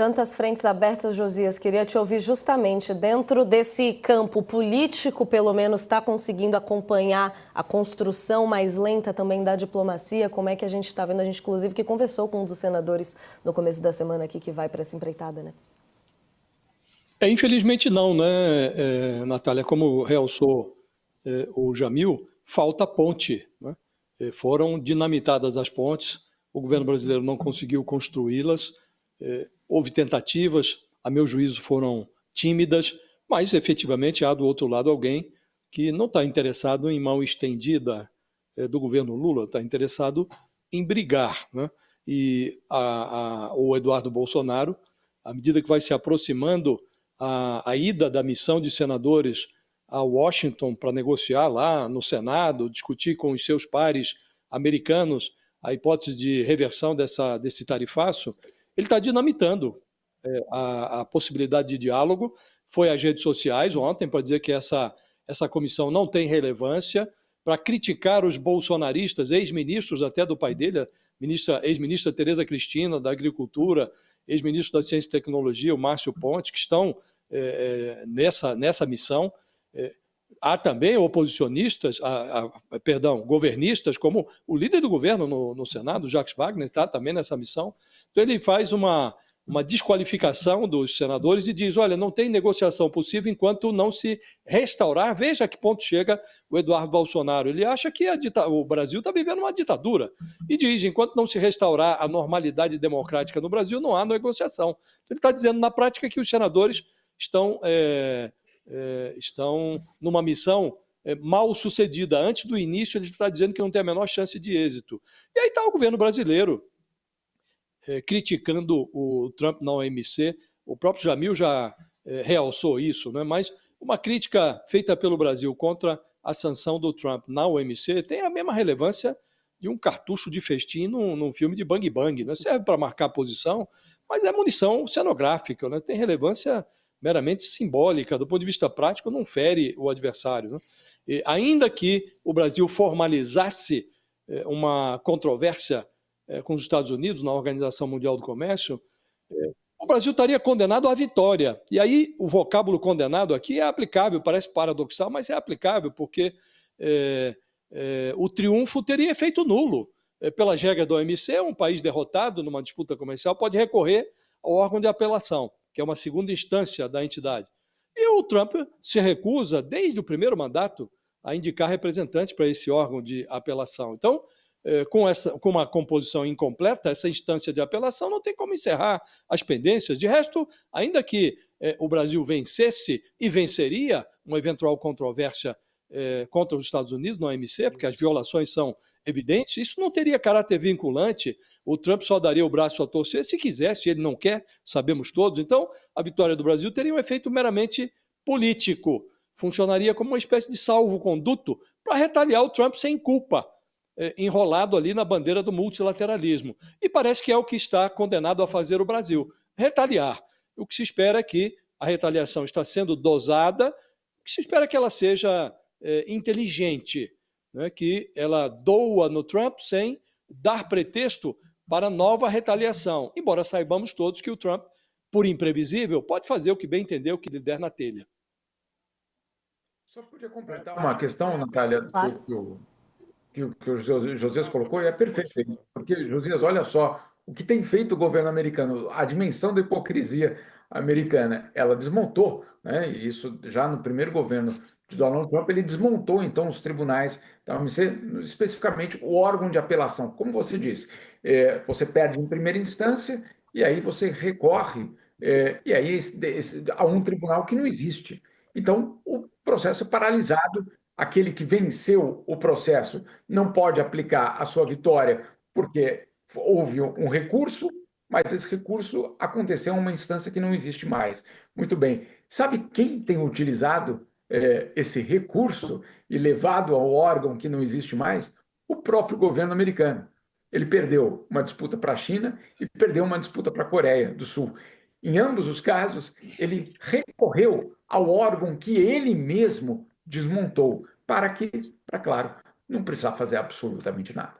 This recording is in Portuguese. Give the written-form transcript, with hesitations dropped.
Tantas frentes abertas, Josias. Queria te ouvir justamente dentro desse campo político, pelo menos, está conseguindo acompanhar a construção mais lenta também da diplomacia? Como é que a gente está vendo? A gente, inclusive, que conversou com um dos senadores no começo da semana aqui que vai para essa empreitada, né? Infelizmente não, né, Natália? Como realçou o Jamil, falta ponte, né? Foram dinamitadas as pontes, o governo brasileiro não conseguiu construí-las, houve tentativas, a meu juízo foram tímidas, mas efetivamente há do outro lado alguém que não está interessado em mão estendida do governo Lula, está interessado em brigar, né? E o Eduardo Bolsonaro, à medida que vai se aproximando a ida da missão de senadores a Washington para negociar lá no Senado, discutir com os seus pares americanos a hipótese de reversão desse tarifaço, ele está dinamitando a possibilidade de diálogo. Foi às redes sociais ontem para dizer que essa comissão não tem relevância, para criticar os bolsonaristas, ex-ministros até do pai dele, ex-ministra Tereza Cristina, da Agricultura, ex-ministro da Ciência e Tecnologia, o Márcio Pontes, que estão nessa missão. Há também oposicionistas, governistas, como o líder do governo no Senado, Jacques Wagner, está também nessa missão. Então ele faz uma desqualificação dos senadores e diz, olha, não tem negociação possível enquanto não se restaurar. Veja a que ponto chega o Eduardo Bolsonaro. Ele acha que o Brasil está vivendo uma ditadura e diz, enquanto não se restaurar a normalidade democrática no Brasil, não há negociação. Então, ele está dizendo, na prática, que os senadores estão numa missão mal sucedida. Antes do início, ele está dizendo que não tem a menor chance de êxito. E aí está o governo brasileiro criticando o Trump na OMC. O próprio Jamil já realçou isso, né? Mas uma crítica feita pelo Brasil contra a sanção do Trump na OMC tem a mesma relevância de um cartucho de festim num filme de bang bang, né? Serve para marcar posição, mas é munição cenográfica, né? Tem relevância meramente simbólica, do ponto de vista prático, não fere o adversário, né? E ainda que o Brasil formalizasse uma controvérsia com os Estados Unidos na Organização Mundial do Comércio, o Brasil estaria condenado à vitória. E aí o vocábulo condenado aqui é aplicável, parece paradoxal, mas é aplicável, porque o triunfo teria efeito nulo. Pelas regras da OMC, um país derrotado numa disputa comercial pode recorrer ao órgão de apelação, que é uma segunda instância da entidade. E o Trump se recusa, desde o primeiro mandato, a indicar representantes para esse órgão de apelação. Então, com uma composição incompleta, essa instância de apelação não tem como encerrar as pendências. De resto, ainda que o Brasil vencesse e venceria uma eventual controvérsia contra os Estados Unidos na OMC, porque as violações são evidentes, isso não teria caráter vinculante. O Trump só daria o braço a torcer se quisesse, ele não quer, sabemos todos. Então, a vitória do Brasil teria um efeito meramente político, funcionaria como uma espécie de salvo-conduto para retaliar o Trump sem culpa, enrolado ali na bandeira do multilateralismo. E parece que é o que está condenado a fazer o Brasil, retaliar. O que se espera é que a retaliação está sendo dosada, o que se espera é que ela seja inteligente, né? Que ela doa no Trump sem dar pretexto para nova retaliação, embora saibamos todos que o Trump, por imprevisível, pode fazer o que bem entender, o que lhe der na telha. Só podia completar uma questão, Natália, Claro. que o Josias colocou, e é perfeito, porque, Josias, olha só, o que tem feito o governo americano, a dimensão da hipocrisia americana, ela desmontou, né? E isso já no primeiro governo de Donald Trump, ele desmontou, então, os tribunais, então, especificamente o órgão de apelação. Como você disse, você perde em primeira instância, e aí você recorre, e aí a um tribunal que não existe. Então, o processo é paralisado. Aquele que venceu o processo não pode aplicar a sua vitória porque houve um recurso, mas esse recurso aconteceu em uma instância que não existe mais. Muito bem. Sabe quem tem utilizado esse recurso e levado ao órgão que não existe mais? O próprio governo americano. Ele perdeu uma disputa para a China e perdeu uma disputa para a Coreia do Sul. Em ambos os casos, ele recorreu ao órgão que ele mesmo desmontou, para claro, não precisar fazer absolutamente nada.